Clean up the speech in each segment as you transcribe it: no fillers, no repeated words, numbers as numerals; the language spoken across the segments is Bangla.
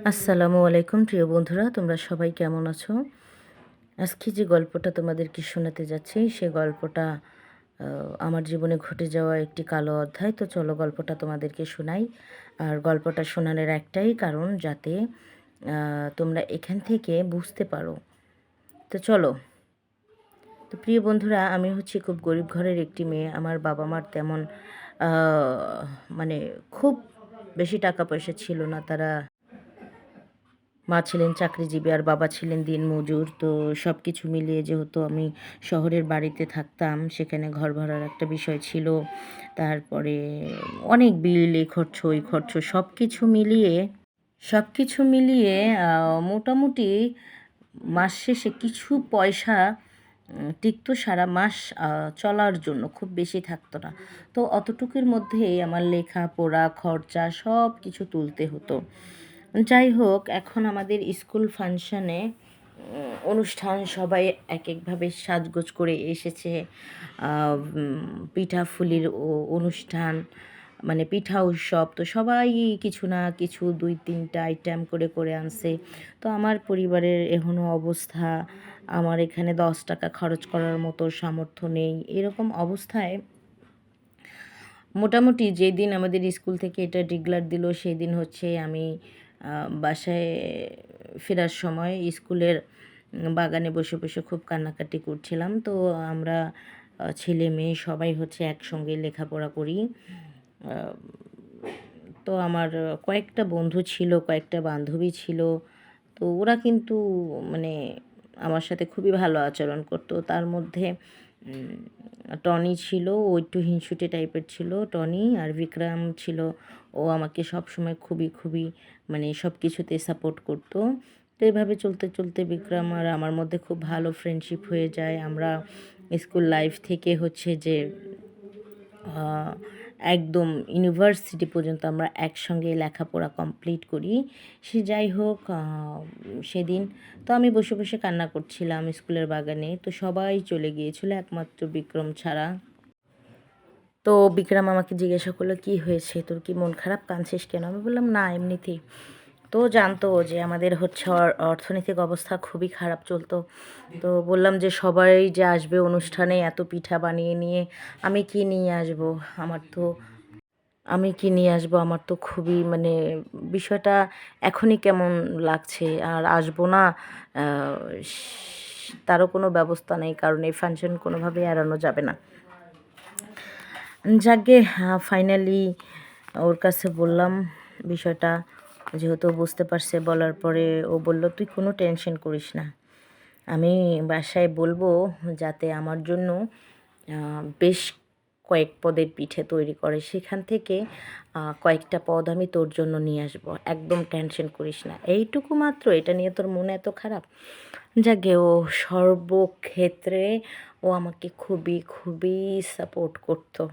আসসালামু আলাইকুম প্রিয় বন্ধুরা, তোমরা সবাই কেমন আছো? আজকে যে গল্পটা তোমাদেরকে শোনাতে যাচ্ছি সে গল্পটা আমার জীবনে ঘটে যাওয়া একটি কালো অধ্যায়। তো চলো গল্পটা তোমাদেরকে শোনাই। আর গল্পটা শোনানোর একটাই কারণ, যাতে তোমরা এখান থেকে বুঝতে পারো। তো চলো। তো প্রিয় বন্ধুরা, আমি হচ্ছি খুব গরিব ঘরের একটি মেয়ে। আমার বাবা মার তেমন মানে খুব বেশি টাকা পয়সা ছিল না। মা ছিলেন চাকরিজীবী আর বাবা ছিলেন দিনমজুর। তো সব কিছু মিলিয়ে যেহেতু আমি শহরের বাড়িতে থাকতাম, সেখানে ঘর ভাড়ার একটা বিষয় ছিল। তারপরে অনেক বিল, এই খরচ ওই খরচ, সব কিছু মিলিয়ে মোটামুটি মাস শেষে কিছু পয়সা টিকতো সারা মাস চলার জন্য, খুব বেশি থাকতো না। তো অতটুকুর মধ্যেই আমার লেখাপড়া, খরচা সব কিছু তুলতে হতো। যাই হোক, এখন আমাদের স্কুল ফাংশানে অনুষ্ঠান, সবাই এক একভাবে সাজগোজ করে এসেছে। পিঠাফুলির অনুষ্ঠান, মানে পিঠা উৎসব। তো সবাই কিছু না কিছু 2-3টা আইটেম করে করে আনছে। তো আমার পরিবারের এখনও অবস্থা, আমার এখানে 10 টাকা খরচ করার মতো সামর্থ্য নেই। এরকম অবস্থায় মোটামুটি যেদিন আমাদের স্কুল থেকে এটা ডিক্লার দিল, সেই দিন হচ্ছে আমি বাসায় ফেরার সময় স্কুলের বাগানে বসে বসে খুব কান্নাকাটি করছিলাম। তো আমরা ছেলে মেয়ে সবাই হচ্ছে একসঙ্গে লেখাপড়া করি। তো আমার কয়েকটা বন্ধু ছিল, কয়েকটা বান্ধবী ছিল। তো ওরা কিন্তু মানে আমার সাথে খুবই ভালো আচরণ করতো। তার মধ্যে টনি ছিল, ও একটু হিংসুটে টাইপের ছিল টনি। আর বিক্রম ছিল, ও আমাকে সবসময় খুবই খুবই মানে সব কিছুতে সাপোর্ট করতো। তো এভাবে চলতে চলতে বিক্রম আর আমার মধ্যে খুব ভালো ফ্রেন্ডশিপ হয়ে যায়। আমরা স্কুল লাইফ থেকে হচ্ছে যে একদম ইউনিভার্সিটি পর্যন্ত আমরা একসঙ্গে লেখাপড়া কমপ্লিট করি। সে যাই হোক, সেদিন তো আমি বসে বসে কান্না করছিলাম স্কুলের বাগানে। তো সবাই চলে গিয়েছিল একমাত্র বিক্রম ছাড়া। তো বিক্রম আমাকে জিজ্ঞাসা করলো, কী হয়েছে, তোর কি মন খারাপ, কাঁদছিস কেন? আমি বললাম, না, এমনিতেই। তো জানতো যে আমাদের হচ্ছে অর্থনৈতিক অবস্থা খুবই খারাপ চলতো। তো বললাম যে সবাই যে আসবে অনুষ্ঠানে, এত পিঠা বানিয়ে নিয়ে আমি কি নিয়ে আসবো? আমার তো আমি কি নিয়ে আসবো? আমার তো খুবই মানে বিষয়টা এখনই কেমন লাগছে। আর আসবো না, তারও কোনো ব্যবস্থা নেই, কারণ এই ফাংশন কোনোভাবেই এড়ানো যাবে না। যাকগে, ফাইনালি ওর কাছে বললাম বিষয়টা, যেহেতু বুঝতে পারছে। বলার পরে ও বলল, তুই কোনো টেনশন করিস না, আমি বাসায় বলবো যাতে আমার জন্য বেশ কয়েক পদের পিঠে তৈরি করে, সেখান থেকে কয়েকটা পদ আমি তোর জন্য নিয়ে আসবো, একদম টেনশন করিস না। এইটুকু মাত্র, এটা নিয়ে তোর মনে এত খারাপ? যাকে ও সর্বক্ষেত্রে ও আমাকে খুবই খুবই সাপোর্ট করতো।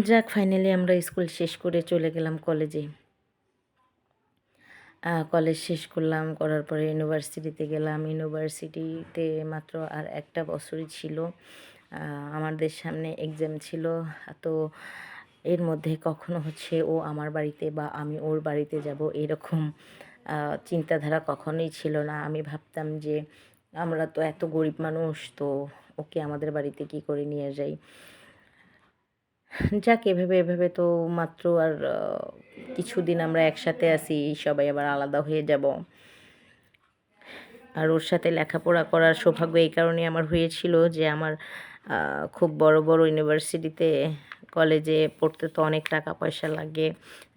যাক, ফাইনালি আমরা স্কুল শেষ করে চলে গেলাম কলেজে। কলেজ শেষ করলাম, করার পরে ইউনিভার্সিটিতে গেলাম। ইউনিভার্সিটিতে মাত্র আর একটা বছরই ছিল। আমাদের সামনে এক্সাম ছিল। তো এর মধ্যে কখনো হচ্ছে ও আমার বাড়িতে বা আমি ওর বাড়িতে যাব, এরকম চিন্তাধারা কখনোই ছিল না। আমি ভাবতাম যে আমরা তো এত গরিব মানুষ, তো ওকে আমাদের বাড়িতে কী করে নিয়ে যাই। যাক, এভাবে এভাবে তো মাত্র আর কিছুদিন আমরা একসাথে আছি, সবাই আবার আলাদা হয়ে যাব। আর ওর সাথে লেখাপড়া করার সৌভাগ্য এই কারণে আমার হয়েছিল যে আমার খুব বড় বড় ইউনিভার্সিটিতে, কলেজে পড়তে তো অনেক টাকা পয়সা লাগে,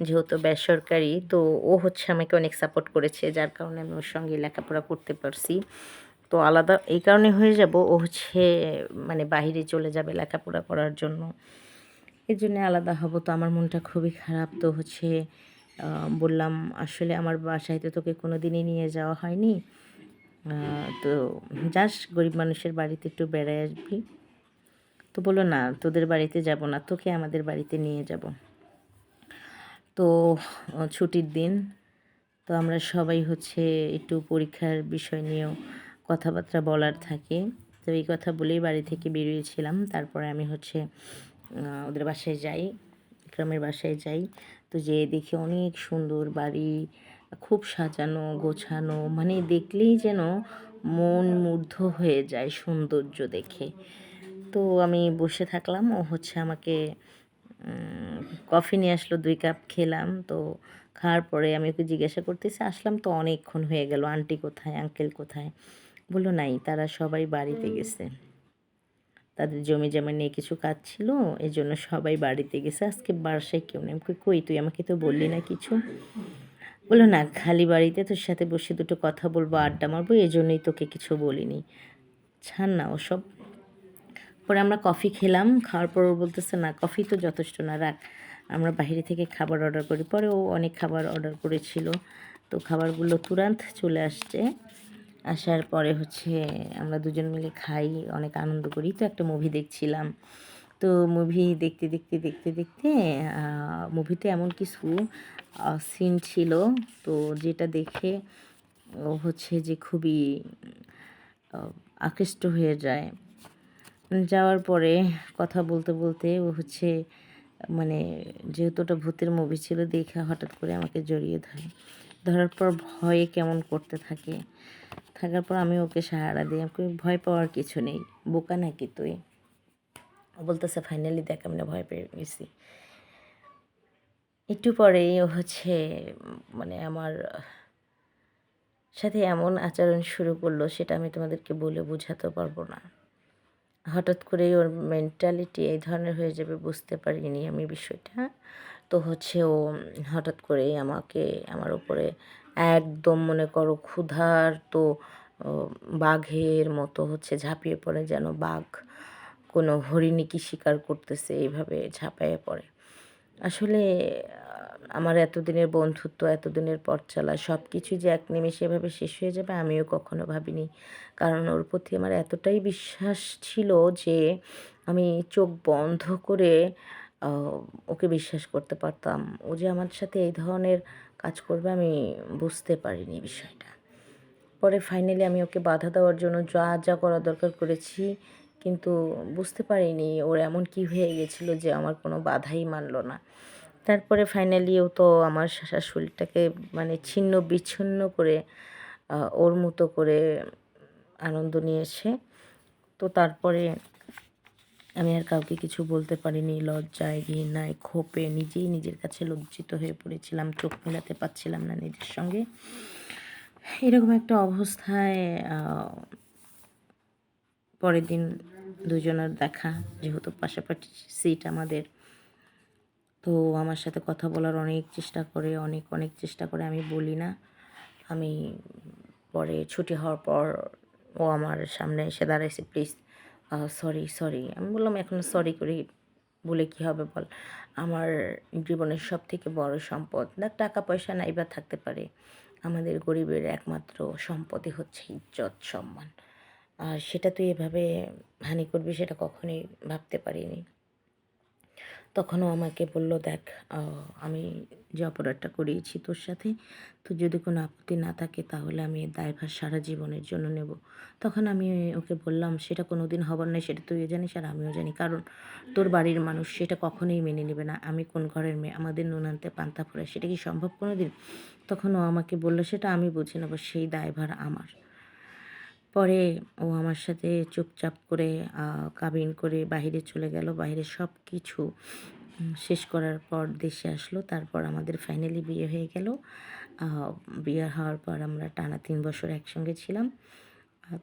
যেহেতু বেসরকারি। তো ও হচ্ছে আমাকে অনেক সাপোর্ট করেছে, যার কারণে আমি ওর সঙ্গে লেখাপড়া করতে পারছি। তো আলাদা এই কারণে হয়ে যাব, ও হচ্ছে মানে বাহিরে চলে যাবে লেখাপড়া করার জন্য, এই জন্যে আলাদা হব। তো আমার মনটা খুবই খারাপ। তো হচ্ছে বললাম, আসলে আমার বাসায় তো তোকে কোনো দিনই নিয়ে যাওয়া হয়নি, তো যাস গরিব মানুষের বাড়িতে একটু বেড়ায় আসবি। তো বললো, না, তোদের বাড়িতে যাব না, তোকে আমাদের বাড়িতে নিয়ে যাব। তো ছুটির দিন, তো আমরা সবাই হচ্ছে একটু পরীক্ষার বিষয় নিয়েও কথাবার্তা বলার থাকে। তো এই কথা বলেই বাড়ি থেকে বেরিয়েছিলাম। তারপরে আমি হচ্ছে ওদের বাসায় যাই, বিক্রমের বাসায় যাই। তো যেয়ে দেখি অনেক সুন্দর বাড়ি, খুব সাজানো গোছানো, মানে দেখলেই যেন মন মুগ্ধ হয়ে যায় সৌন্দর্য দেখে। তো আমি বসে থাকলাম, ও হচ্ছে আমাকে কফি নিয়ে আসলো, 2 কাপ খেলাম। তো খাওয়ার পরে আমি ওকে জিজ্ঞাসা করতেছি, আসলাম তো অনেকক্ষণ হয়ে গেল, আন্টি কোথায়, আঙ্কেল কোথায়? বললো নাই, তারা সবাই বাড়িতে গেছে, তাদের জমি জমা নিয়ে কিছু কাজ ছিল, এই জন্য সবাই বাড়িতে গেছে, আজকে বাসায় কেউ নেই। আমি কই, কই তুই আমাকে তো বললি না কিছু? বললো না, খালি বাড়িতে তোর সাথে বসে দুটো কথা বলবো, আড্ডা মারবো, এই জন্যই তোকে কিছু বলিনি। ছাড় না ওসব। পরে আমরা কফি খেলাম, খাওয়ার পর ও বলতেছে না কফি তো যথেষ্ট না, রাখ, আমরা বাইরে থেকে খাবার অর্ডার করি। পরে ও অনেক খাবার অর্ডার করেছিল, তো খাবারগুলো তুরান্ত চলে আসছে। আসার পরে হচ্ছে আমরা দুজন মিলে খাই, অনেক আনন্দ করি। তো একটা মুভি দেখছিলাম, তো মুভি দেখতে দেখতে দেখতে দেখতে মুভিতে এমন কিছু সিন ছিল, তো যেটা দেখে ও হচ্ছে যে খুবই আকৃষ্ট হয়ে যায়। যাওয়ার পরে কথা বলতে বলতে ও হচ্ছে, মানে যেহেতু ওটা ভূতের মুভি ছিল, দেখে হঠাৎ করে আমাকে জড়িয়ে ধরে। ধরার পর ভয়ে কেমন করতে থাকে, থাকার পর আমি ওকে সাহারা দিই। আমাকে ভয় পাওয়ার কিছু নেই, বোকা নাকি তুই? ও বলতেছে ফাইনালি দেখ আমি না ভয় পেয়ে গেছি। একটু পরেই ও হচ্ছে মানে আমার সাথে এমন আচরণ শুরু করলো, সেটা আমি তোমাদেরকে বলে বোঝাতে পারবো না। হঠাৎ করেই ওর মেন্টালিটি এই ধরনের হয়ে যাবে বুঝতে পারিনি আমি বিষয়টা। তো হচ্ছে ও হঠাৎ করেই আমাকে, আমার উপরে একদম মনে করো ক্ষুধার্ত বাঘের মতো হচ্ছে ঝাঁপিয়ে পড়ে, যেন বাঘ কোনো হরিণীকে শিকার করতেছে এইভাবে ঝাঁপায়ে পড়ে। আসলে আমার এতদিনের বন্ধুত্ব, এতদিনের পথ চলা সব কিছুই যে এক নিমেষে এভাবে শেষ হয়ে যাবে আমিও কখনো ভাবিনি। কারণ ওর প্রতি আমার এতটাই বিশ্বাস ছিল যে আমি চোখ বন্ধ করে আ ওকে বিশ্বাস করতে পারতাম। ও যে আমার সাথে এই ধরনের কাজ করবে আমি বুঝতে পারিনি বিষয়টা। পরে ফাইনালি আমি ওকে বাধা দেওয়ার জন্য যা যা করা দরকার করেছি, কিন্তু বুঝতে পারিনি ওর এমন কী হয়ে গেছিলো যে আমার কোনো বাধাই মানল না। তারপরে ফাইনালি ও তো আমার শাশুড়িটাকে মানে ছিন্ন বিচ্ছিন্ন করে ওর মতো করে আনন্দ নিয়েছে। তো তারপরে আমি আর কাউকে কিছু বলতে পারিনি, লজ্জায় ঘৃণায় ক্ষোভে নিজেই নিজের কাছে লজ্জিত হয়ে পড়েছিলাম, চোখ মেলাতে পারছিলাম না নিজের সঙ্গে। এরকম একটা অবস্থায় পরের দিন দুজনের দেখা, যেহেতু পাশাপাশি সিট আমাদের, তো আমার সাথে কথা বলার অনেক চেষ্টা করে, অনেক অনেক চেষ্টা করে, আমি বলি না। আমি পরে ছুটি হওয়ার পর ও আমার সামনে এসে দাঁড়াইছে, প্লিজ সরি সরি। আমি বললাম এখন সরি করি বলে কী হবে বল, আমার জীবনের সব থেকে বড় সম্পদ দেখ, টাকা পয়সা নাই বা থাকতে পারে, আমাদের গরিবের একমাত্র সম্পদই হচ্ছে ইজ্জত সম্মান। আর সেটা তুই এভাবে হানি করবি সেটা কখনোই ভাবতে পারিনি। তখনও আমাকে বলল, দেখ আমি যে অপরাধটা করিয়েছি তোর সাথে, তোর যদি কোনো আপত্তি না থাকে তাহলে আমি এর দায়ভার সারা জীবনের জন্য নেব। তখন আমি ওকে বললাম, সেটা কোনো দিন হবার নয়, সেটা তুইও জানিস আর আমিও জানি, কারণ তোর বাড়ির মানুষ সেটা কখনোই মেনে নেবে না। আমি কোন ঘরের মেয়ে, আমাদের নুন আনতে পান্তা ফোড়ায়, সেটা কি সম্ভব কোনো দিন? তখন ও আমাকে বলল, সেটা আমি বুঝে নেব, সেই দায়ভার আমার। পরে ও আমার সাথে চুপচাপ করে কাবিন করে বাহিরে চলে গেল। বাইরে সব কিছু শেষ করার পর দেশে আসলো। তারপর আমাদের ফাইনালি বিয়ে হয়ে গেল। বিয়ে হওয়ার পর আমরা টানা 3 বছর একসঙ্গে ছিলাম।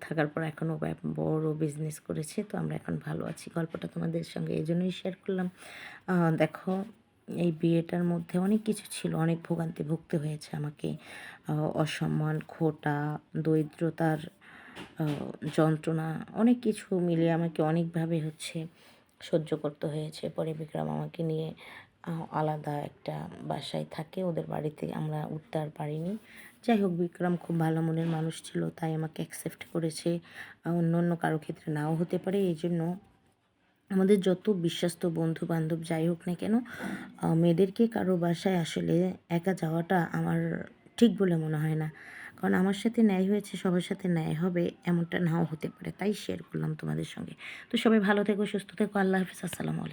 থাকার পর এখন ও বড় বিজনেস করেছে। তো আমরা এখন ভালো আছি। গল্পটা তোমাদের সঙ্গে এজন্যই শেয়ার করলাম। দেখো, এই বিয়েটার মধ্যে অনেক কিছু ছিল, অনেক ভোগান্তি ভুগতে হয়েছে আমাকে। অসম্মান, খোঁটা, দরিদ্রতার যন্ত্রণা, অনেক কিছু মিলিয়ে আমাকে অনেকভাবে হচ্ছে সহ্য করতে হয়েছে। পরে বিক্রম আমাকে নিয়ে আলাদা একটা বাসায় থাকে, ওদের বাড়িতে আমরা উঠতে আর পারিনি। যাই হোক, বিক্রম খুব ভালো মনের মানুষ ছিল, তাই আমাকে অ্যাকসেপ্ট করেছে। অন্য অন্য কারো ক্ষেত্রে নাও হতে পারে। এই জন্য আমাদের যত বিশ্বস্ত বন্ধু বান্ধব যাই হোক না কেন, মেয়েদেরকে কারো বাসায় আসলে একা যাওয়াটা আমার ঠিক বলে মনে হয় না। কারণ আমার সাথে ন্যায় হয়েছে, সবার সাথে ন্যায় হবে এমনটা নাও হতে পারে, তাই শেয়ার করলাম তোমাদের সঙ্গে। তো সবাই ভালো থেকো, সুস্থ থেকো, আল্লাহ হাফিজ, আসসালামু আলাইকুম।